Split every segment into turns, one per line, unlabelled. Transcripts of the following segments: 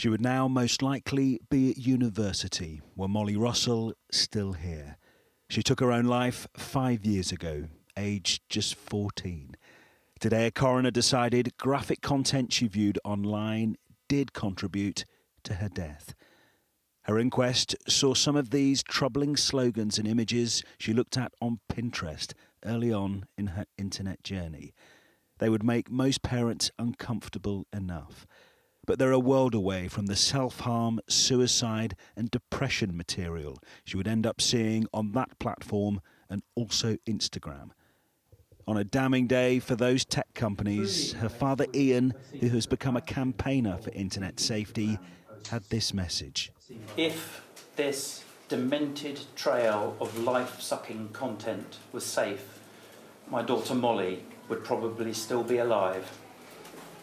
She would now most likely be at university. Were Molly Russell still here? She took her own life 5 years ago, aged just 14. Today, a coroner decided graphic content she viewed online did contribute to her death. Her inquest saw some of these troubling slogans and images she looked at on Pinterest early on in her internet journey. They would make most parents uncomfortable enough. But they're a world away from the self-harm, suicide and depression material she would end up seeing on that platform and also Instagram. On a damning day for those tech companies, her father Ian, who has become a campaigner for internet safety, had this message.
If this demented trail of life-sucking content was safe, my daughter Molly would probably still be alive.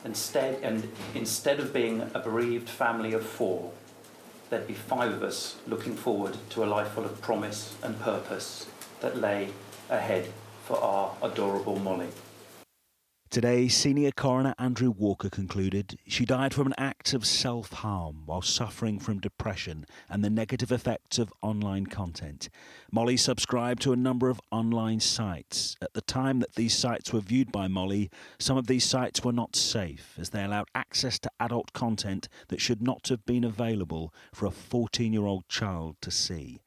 Instead of being a bereaved family of 4, there'd be 5 of us looking forward to a life full of promise and purpose that lay ahead for our adorable Molly.
Today, Senior Coroner Andrew Walker concluded she died from an act of self-harm while suffering from depression and the negative effects of online content. Molly subscribed to a number of online sites. At the time that these sites were viewed by Molly, some of these sites were not safe as they allowed access to adult content that should not have been available for a 14-year-old child to see.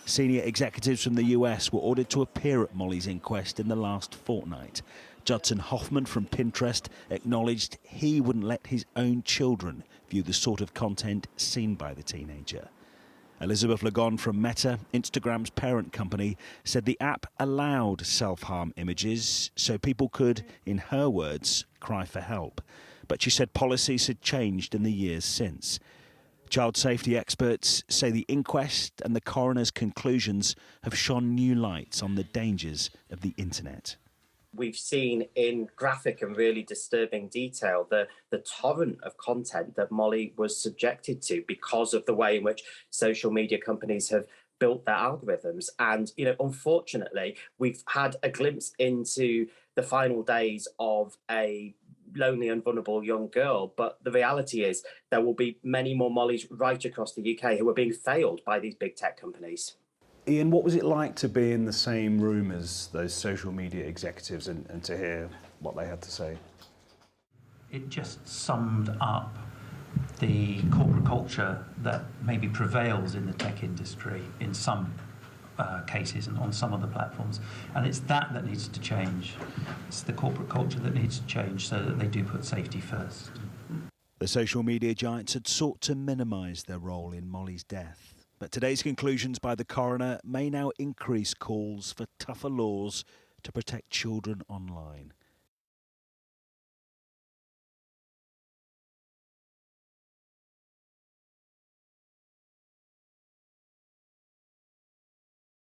Senior executives from the US were ordered to appear at Molly's inquest in the last fortnight. Judson Hoffman from Pinterest acknowledged he wouldn't let his own children view the sort of content seen by the teenager. Elizabeth Lagon from Meta, Instagram's parent company, said the app allowed self-harm images so people could, in her words, cry for help. But she said policies had changed in the years since. Child safety experts say the inquest and the coroner's conclusions have shone new lights on the dangers of the internet.
We've seen in graphic and really disturbing detail the torrent of content that Molly was subjected to because of the way in which social media companies have built their algorithms. And, unfortunately, we've had a glimpse into the final days of a lonely and vulnerable young girl. But the reality is there will be many more Mollys right across the UK who are being failed by these big tech companies.
Ian, what was it like to be in the same room as those social media executives and to hear what they had to say?
It just summed up the corporate culture that maybe prevails in the tech industry in some cases and on some of the platforms. And it's that needs to change. It's the corporate culture that needs to change so that they do put safety first.
The social media giants had sought to minimise their role in Molly's death. But today's conclusions by the coroner may now increase calls for tougher laws to protect children online.